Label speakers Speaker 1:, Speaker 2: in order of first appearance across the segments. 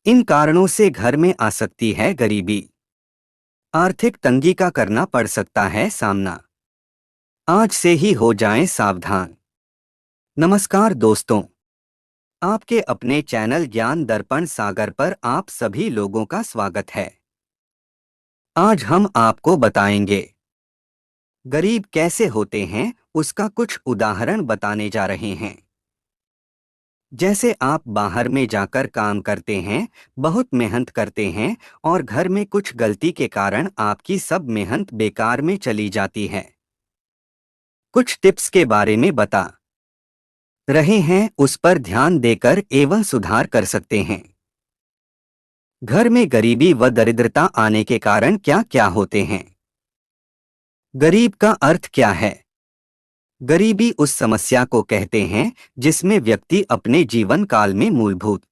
Speaker 1: इन कारणों से घर में आ सकती है गरीबी। आर्थिक तंगी का करना पड़ सकता है सामना। आज से ही हो जाएं सावधान। नमस्कार दोस्तों, आपके अपने चैनल ज्ञान दर्पण सागर पर आप सभी लोगों का स्वागत है। आज हम आपको बताएंगे गरीब कैसे होते हैं, उसका कुछ उदाहरण बताने जा रहे हैं। जैसे आप बाहर में जाकर काम करते हैं, बहुत मेहनत करते हैं और घर में कुछ गलती के कारण आपकी सब मेहनत बेकार में चली जाती है। कुछ टिप्स के बारे में बता रहे हैं, उस पर ध्यान देकर एवं सुधार कर सकते हैं। घर में गरीबी व दरिद्रता आने के कारण क्या क्या होते हैं? गरीब का अर्थ क्या है? गरीबी उस समस्या को कहते हैं जिसमें व्यक्ति अपने जीवन काल में मूलभूत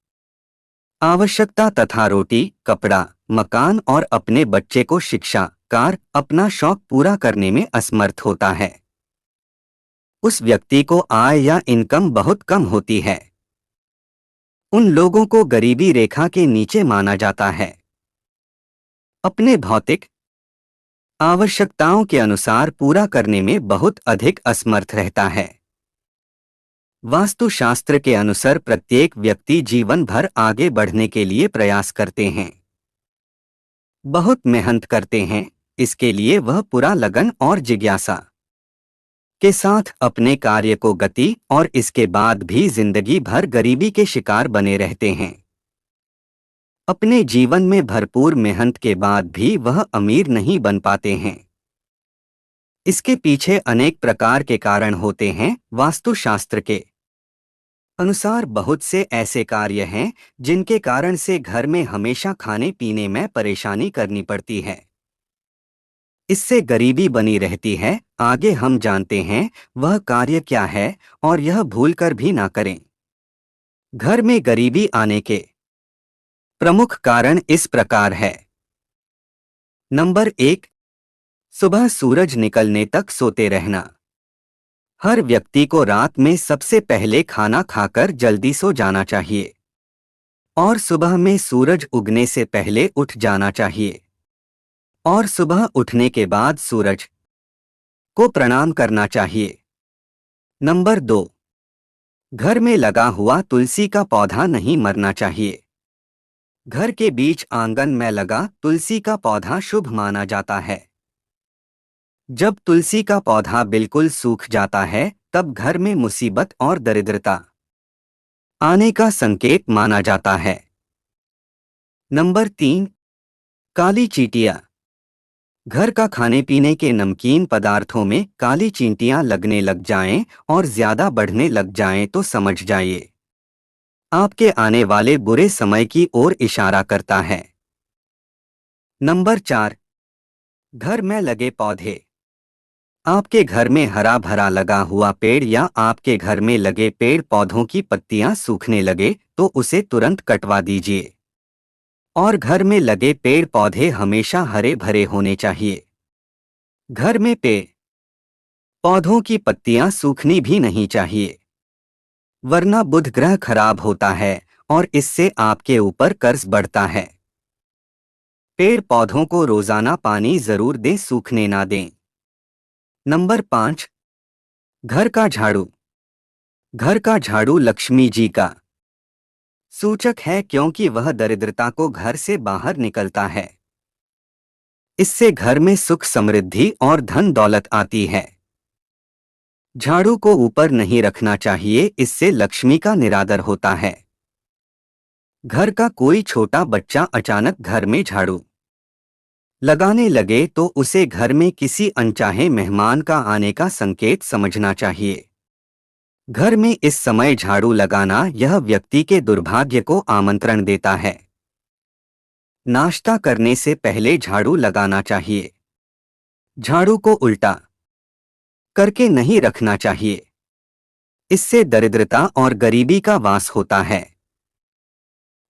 Speaker 1: आवश्यकता तथा रोटी, कपड़ा, मकान और अपने बच्चे को शिक्षा, कार, अपना शौक पूरा करने में असमर्थ होता है। उस व्यक्ति को आय या इनकम बहुत कम होती है। उन लोगों को गरीबी रेखा के नीचे माना जाता है। अपने भौतिक आवश्यकताओं के अनुसार पूरा करने में बहुत अधिक असमर्थ रहता है। वास्तुशास्त्र के अनुसार प्रत्येक व्यक्ति जीवन भर आगे बढ़ने के लिए प्रयास करते हैं, बहुत मेहनत करते हैं। इसके लिए वह पूरा लगन और जिज्ञासा के साथ अपने कार्य को गति और इसके बाद भी जिंदगी भर गरीबी के शिकार बने रहते हैं। अपने जीवन में भरपूर मेहनत के बाद भी वह अमीर नहीं बन पाते हैं। इसके पीछे अनेक प्रकार के कारण होते हैं। वास्तुशास्त्र के अनुसार बहुत से ऐसे कार्य हैं जिनके कारण से घर में हमेशा खाने पीने में परेशानी करनी पड़ती है। इससे गरीबी बनी रहती है। आगे हम जानते हैं वह कार्य क्या है और यह भूलकर भी ना करें। घर में गरीबी आने के प्रमुख कारण इस प्रकार है। नंबर 1, सुबह सूरज निकलने तक सोते रहना। हर व्यक्ति को रात में सबसे पहले खाना खाकर जल्दी सो जाना चाहिए और सुबह में सूरज उगने से पहले उठ जाना चाहिए और सुबह उठने के बाद सूरज को प्रणाम करना चाहिए। नंबर 2, घर में लगा हुआ तुलसी का पौधा नहीं मरना चाहिए। घर के बीच आंगन में लगा तुलसी का पौधा शुभ माना जाता है। जब तुलसी का पौधा बिल्कुल सूख जाता है तब घर में मुसीबत और दरिद्रता आने का संकेत माना जाता है। नंबर 3, काली चींटियां। घर का खाने पीने के नमकीन पदार्थों में काली चींटियां लगने लग जाएं और ज्यादा बढ़ने लग जाएं तो समझ जाइए आपके आने वाले बुरे समय की ओर इशारा करता है। नंबर 4, घर में लगे पौधे। आपके घर में हरा भरा लगा हुआ पेड़ या आपके घर में लगे पेड़ पौधों की पत्तियां सूखने लगे तो उसे तुरंत कटवा दीजिए और घर में लगे पेड़ पौधे हमेशा हरे भरे होने चाहिए। घर में पेड़ पौधों की पत्तियां सूखनी भी नहीं चाहिए, वरना बुध ग्रह खराब होता है और इससे आपके ऊपर कर्ज बढ़ता है। पेड़ पौधों को रोजाना पानी जरूर दें, सूखने ना दें। नंबर 5, घर का झाड़ू। घर का झाड़ू लक्ष्मी जी का सूचक है क्योंकि वह दरिद्रता को घर से बाहर निकलता है। इससे घर में सुख समृद्धि और धन दौलत आती है। झाड़ू को ऊपर नहीं रखना चाहिए, इससे लक्ष्मी का निरादर होता है। घर का कोई छोटा बच्चा अचानक घर में झाड़ू लगाने लगे तो उसे घर में किसी अनचाहे मेहमान का आने का संकेत समझना चाहिए। घर में इस समय झाड़ू लगाना यह व्यक्ति के दुर्भाग्य को आमंत्रण देता है। नाश्ता करने से पहले झाड़ू लगाना चाहिए। झाड़ू को उल्टा करके नहीं रखना चाहिए, इससे दरिद्रता और गरीबी का वास होता है।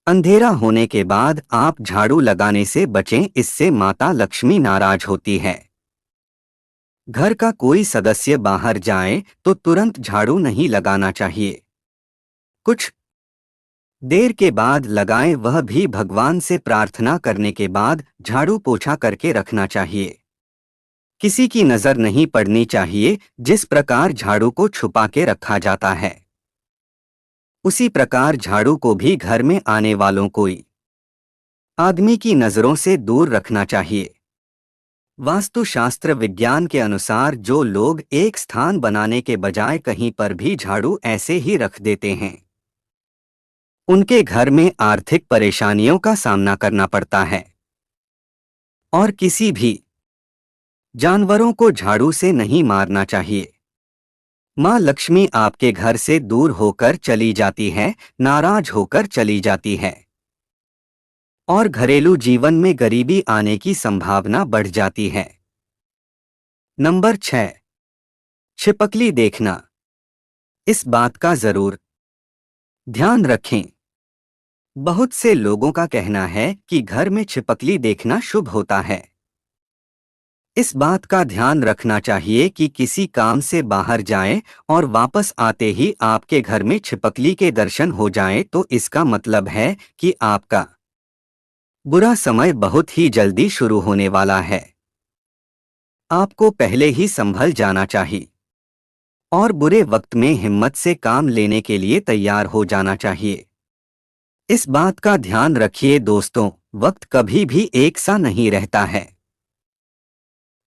Speaker 1: अंधेरा होने के बाद आप झाड़ू लगाने से बचें, इससे माता लक्ष्मी नाराज होती है। घर का कोई सदस्य बाहर जाए तो तुरंत झाड़ू नहीं लगाना चाहिए। कुछ देर के बाद लगाएं, वह भी भगवान से प्रार्थना करने के बाद झाड़ू पोछा करके रखना चाहिए। किसी की नजर नहीं पड़नी चाहिए। जिस प्रकार झाड़ू को छुपा के रखा जाता है, उसी प्रकार झाड़ू को भी घर में आने वालों कोई आदमी की नजरों से दूर रखना चाहिए। वास्तुशास्त्र विज्ञान के अनुसार जो लोग एक स्थान बनाने के बजाय कहीं पर भी झाड़ू ऐसे ही रख देते हैं, उनके घर में आर्थिक परेशानियों का सामना करना पड़ता है। और किसी भी जानवरों को झाड़ू से नहीं मारना चाहिए। माँ लक्ष्मी आपके घर से दूर होकर चली जाती है, नाराज होकर चली जाती है और घरेलू जीवन में गरीबी आने की संभावना बढ़ जाती है। नंबर 6, छिपकली देखना। इस बात का जरूर ध्यान रखें। बहुत से लोगों का कहना है कि घर में छिपकली देखना शुभ होता है। इस बात का ध्यान रखना चाहिए कि किसी काम से बाहर जाएं और वापस आते ही आपके घर में छिपकली के दर्शन हो जाएं तो इसका मतलब है कि आपका बुरा समय बहुत ही जल्दी शुरू होने वाला है। आपको पहले ही संभल जाना चाहिए और बुरे वक्त में हिम्मत से काम लेने के लिए तैयार हो जाना चाहिए। इस बात का ध्यान रखिए दोस्तों, वक्त कभी भी एक सा नहीं रहता है।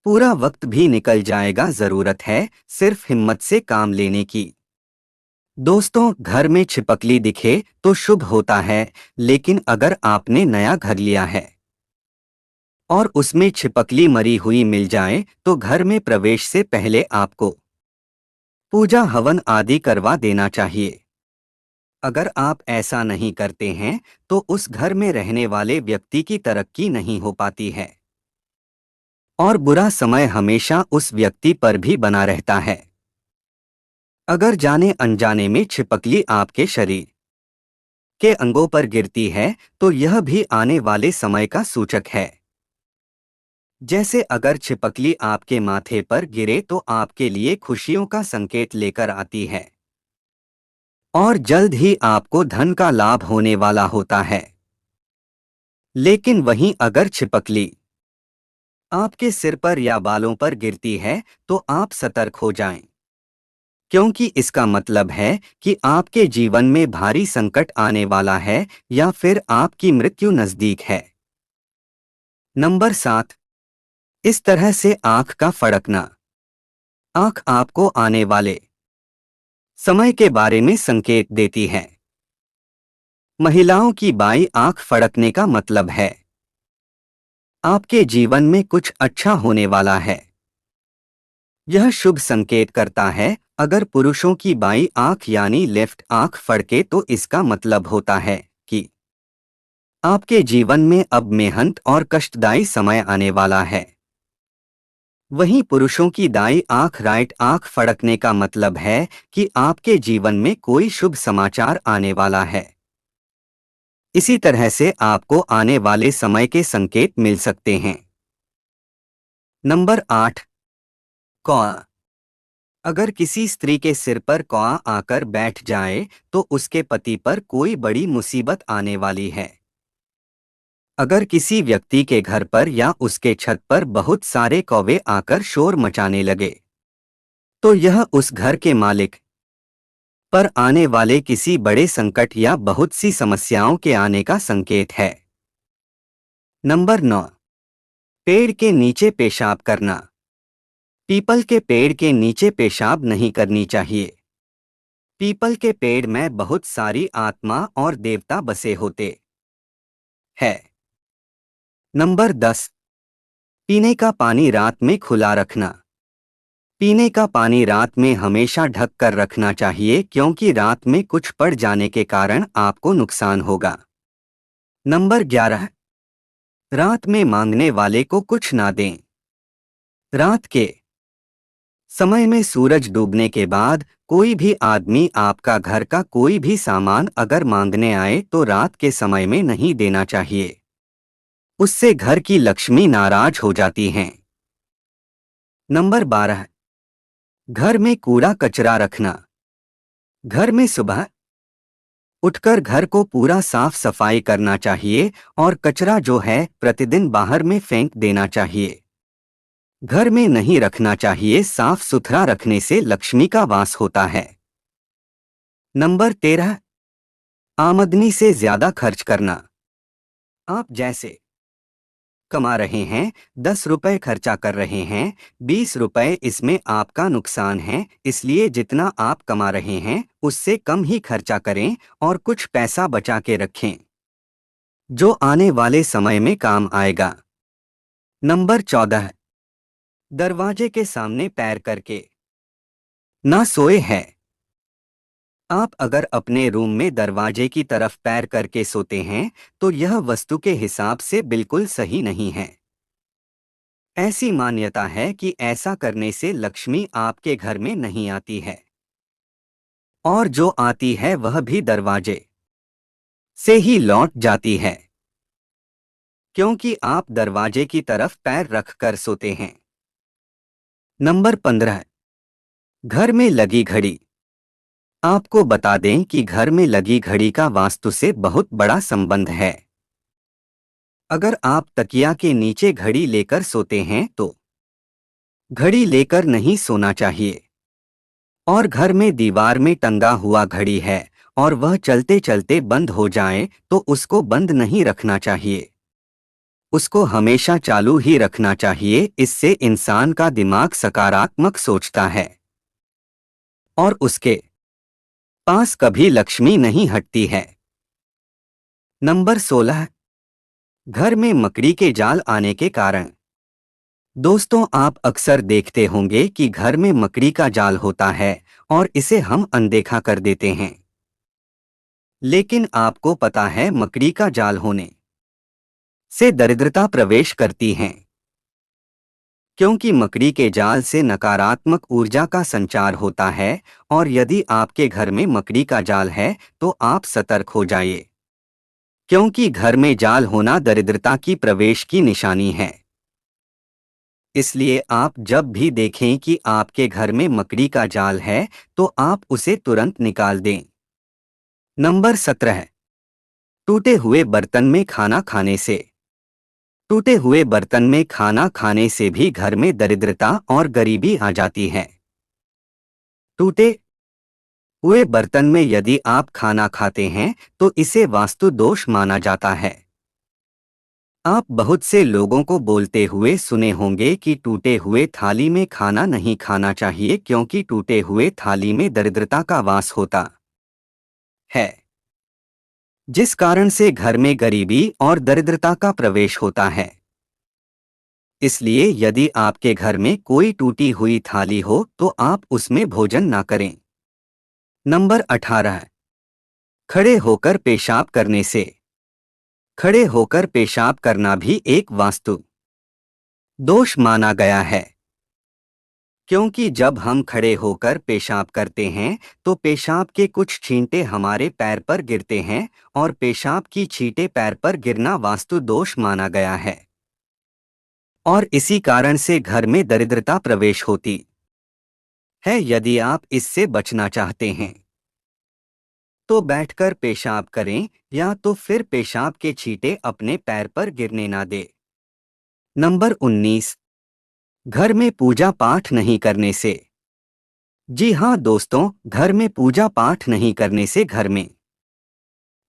Speaker 1: पूरा वक्त भी निकल जाएगा, जरूरत है सिर्फ हिम्मत से काम लेने की। दोस्तों, घर में छिपकली दिखे तो शुभ होता है, लेकिन अगर आपने नया घर लिया है और उसमें छिपकली मरी हुई मिल जाए तो घर में प्रवेश से पहले आपको पूजा हवन आदि करवा देना चाहिए। अगर आप ऐसा नहीं करते हैं तो उस घर में रहने वाले व्यक्ति की तरक्की नहीं हो पाती है और बुरा समय हमेशा उस व्यक्ति पर भी बना रहता है। अगर जाने अनजाने में छिपकली आपके शरीर के अंगों पर गिरती है तो यह भी आने वाले समय का सूचक है। जैसे अगर छिपकली आपके माथे पर गिरे तो आपके लिए खुशियों का संकेत लेकर आती है और जल्द ही आपको धन का लाभ होने वाला होता है। लेकिन वहीं अगर छिपकली आपके सिर पर या बालों पर गिरती है तो आप सतर्क हो जाएं, क्योंकि इसका मतलब है कि आपके जीवन में भारी संकट आने वाला है या फिर आपकी मृत्यु नजदीक है। नंबर 7, इस तरह से आंख का फड़कना। आंख आपको आने वाले समय के बारे में संकेत देती है। महिलाओं की बाईं आंख फड़कने का मतलब है आपके जीवन में कुछ अच्छा होने वाला है। यह शुभ संकेत करता है। अगर पुरुषों की बाईं आंख यानी लेफ्ट आंख फड़के तो इसका मतलब होता है कि आपके जीवन में अब मेहनत और कष्टदायी समय आने वाला है। वहीं पुरुषों की दाईं आंख राइट आंख फड़कने का मतलब है कि आपके जीवन में कोई शुभ समाचार आने वाला है। इसी तरह से आपको आने वाले समय के संकेत मिल सकते हैं। नंबर 8, कौआ। अगर किसी स्त्री के सिर पर कौआ आकर बैठ जाए तो उसके पति पर कोई बड़ी मुसीबत आने वाली है। अगर किसी व्यक्ति के घर पर या उसके छत पर बहुत सारे कौवे आकर शोर मचाने लगे तो यह उस घर के मालिक पर आने वाले किसी बड़े संकट या बहुत सी समस्याओं के आने का संकेत है। नंबर 9, पेड़ के नीचे पेशाब करना। पीपल के पेड़ के नीचे पेशाब नहीं करनी चाहिए। पीपल के पेड़ में बहुत सारी आत्मा और देवता बसे होते हैं। नंबर 10, पीने का पानी रात में खुला रखना। पीने का पानी रात में हमेशा ढक कर रखना चाहिए, क्योंकि रात में कुछ पड़ जाने के कारण आपको नुकसान होगा। नंबर 11, रात में मांगने वाले को कुछ ना दें। रात के समय में सूरज डूबने के बाद कोई भी आदमी आपका घर का कोई भी सामान अगर मांगने आए तो रात के समय में नहीं देना चाहिए। उससे घर की लक्ष्मी नाराज हो जाती हैं। नंबर 12, घर में कूड़ा कचरा रखना। घर में सुबह उठकर घर को पूरा साफ सफाई करना चाहिए और कचरा जो है प्रतिदिन बाहर में फेंक देना चाहिए। घर में नहीं रखना चाहिए, साफ सुथरा रखने से लक्ष्मी का वास होता है। नंबर 13, आमदनी से ज्यादा खर्च करना। आप जैसे कमा रहे हैं, 10 रुपए खर्चा कर रहे हैं, 20 रुपए इसमें आपका नुकसान है, इसलिए जितना आप कमा रहे हैं उससे कम ही खर्चा करें और कुछ पैसा बचा के रखें, जो आने वाले समय में काम आएगा। नंबर 14, दरवाजे के सामने पैर करके ना सोए हैं। आप अगर अपने रूम में दरवाजे की तरफ पैर करके सोते हैं तो यह वस्तु के हिसाब से बिल्कुल सही नहीं है। ऐसी मान्यता है कि ऐसा करने से लक्ष्मी आपके घर में नहीं आती है, और जो आती है वह भी दरवाजे से ही लौट जाती है, क्योंकि आप दरवाजे की तरफ पैर रखकर सोते हैं। नंबर 15, घर में लगी घड़ी। आपको बता दें कि घर में लगी घड़ी का वास्तु से बहुत बड़ा संबंध है। अगर आप तकिया के नीचे घड़ी लेकर सोते हैं तो घड़ी लेकर नहीं सोना चाहिए। और घर में दीवार में टंगा हुआ घड़ी है और वह चलते चलते बंद हो जाए तो उसको बंद नहीं रखना चाहिए, उसको हमेशा चालू ही रखना चाहिए। इससे इंसान का दिमाग सकारात्मक सोचता है और उसके पास कभी लक्ष्मी नहीं हटती है। नंबर 16, घर में मकड़ी के जाल आने के कारण। दोस्तों, आप अक्सर देखते होंगे कि घर में मकड़ी का जाल होता है और इसे हम अनदेखा कर देते हैं। लेकिन आपको पता है मकड़ी का जाल होने से दरिद्रता प्रवेश करती है, क्योंकि मकड़ी के जाल से नकारात्मक ऊर्जा का संचार होता है और यदि आपके घर में मकड़ी का जाल है तो आप सतर्क हो जाइए, क्योंकि घर में जाल होना दरिद्रता की प्रवेश की निशानी है। इसलिए आप जब भी देखें कि आपके घर में मकड़ी का जाल है तो आप उसे तुरंत निकाल दें। नंबर 17, टूटे हुए बर्तन में खाना खाने से। टूटे हुए बर्तन में खाना खाने से भी घर में दरिद्रता और गरीबी आ जाती है। टूटे हुए बर्तन में यदि आप खाना खाते हैं तो इसे वास्तु दोष माना जाता है। आप बहुत से लोगों को बोलते हुए सुने होंगे कि टूटे हुए थाली में खाना नहीं खाना चाहिए, क्योंकि टूटे हुए थाली में दरिद्रता का वास होता है, जिस कारण से घर में गरीबी और दरिद्रता का प्रवेश होता है। इसलिए यदि आपके घर में कोई टूटी हुई थाली हो तो आप उसमें भोजन ना करें। नंबर 18, खड़े होकर पेशाब करने से। खड़े होकर पेशाब करना भी एक वास्तु दोष माना गया है, क्योंकि जब हम खड़े होकर पेशाब करते हैं तो पेशाब के कुछ छींटे हमारे पैर पर गिरते हैं और पेशाब की छींटे पैर पर गिरना वास्तु दोष माना गया है, और इसी कारण से घर में दरिद्रता प्रवेश होती है। यदि आप इससे बचना चाहते हैं तो बैठकर पेशाब करें या तो फिर पेशाब के छींटे अपने पैर पर गिरने ना दे। नंबर 19, घर में पूजा पाठ नहीं करने से। जी हाँ दोस्तों, घर में पूजा पाठ नहीं करने से घर में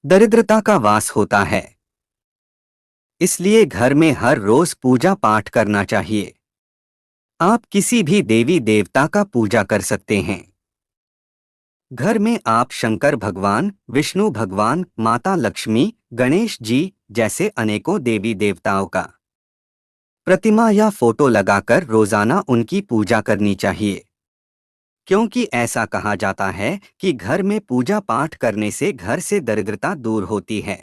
Speaker 1: दरिद्रता का वास होता है। इसलिए घर में हर रोज पूजा पाठ करना चाहिए। आप किसी भी देवी देवता का पूजा कर सकते हैं। घर में आप शंकर भगवान, विष्णु भगवान, माता लक्ष्मी, गणेश जी जैसे अनेकों देवी देवताओं का प्रतिमा या फोटो लगाकर रोजाना उनकी पूजा करनी चाहिए, क्योंकि ऐसा कहा जाता है कि घर में पूजा पाठ करने से घर से दरिद्रता दूर होती है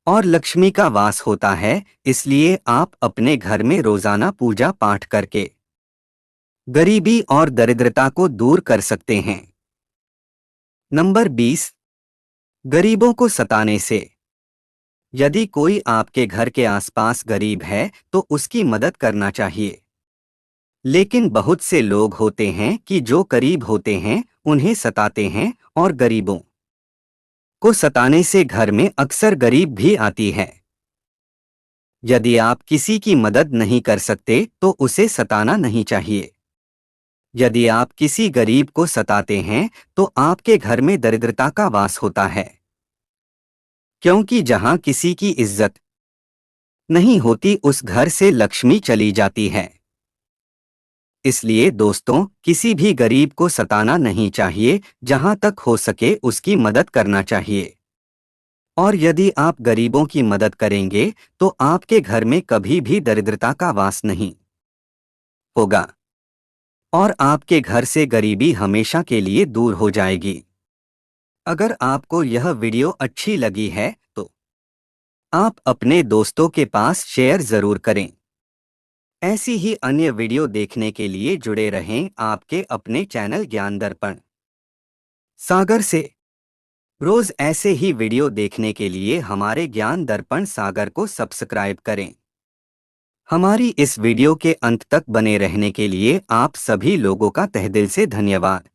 Speaker 1: और लक्ष्मी का वास होता है। इसलिए आप अपने घर में रोजाना पूजा पाठ करके गरीबी और दरिद्रता को दूर कर सकते हैं। नंबर 20, गरीबों को सताने से। यदि कोई आपके घर के आसपास गरीब है तो उसकी मदद करना चाहिए, लेकिन बहुत से लोग होते हैं कि जो करीब होते हैं उन्हें सताते हैं और गरीबों को सताने से घर में अक्सर गरीब भी आती है। यदि आप किसी की मदद नहीं कर सकते तो उसे सताना नहीं चाहिए। यदि आप किसी गरीब को सताते हैं तो आपके घर में दरिद्रता का वास होता है, क्योंकि जहां किसी की इज्जत नहीं होती उस घर से लक्ष्मी चली जाती है। इसलिए दोस्तों, किसी भी गरीब को सताना नहीं चाहिए, जहां तक हो सके उसकी मदद करना चाहिए। और यदि आप गरीबों की मदद करेंगे तो आपके घर में कभी भी दरिद्रता का वास नहीं होगा और आपके घर से गरीबी हमेशा के लिए दूर हो जाएगी। अगर आपको यह वीडियो अच्छी लगी है तो आप अपने दोस्तों के पास शेयर जरूर करें। ऐसी ही अन्य वीडियो देखने के लिए जुड़े रहें आपके अपने चैनल ज्ञान दर्पण सागर से। रोज ऐसे ही वीडियो देखने के लिए हमारे ज्ञान दर्पण सागर को सब्सक्राइब करें। हमारी इस वीडियो के अंत तक बने रहने के लिए आप सभी लोगों का तहे दिल से धन्यवाद।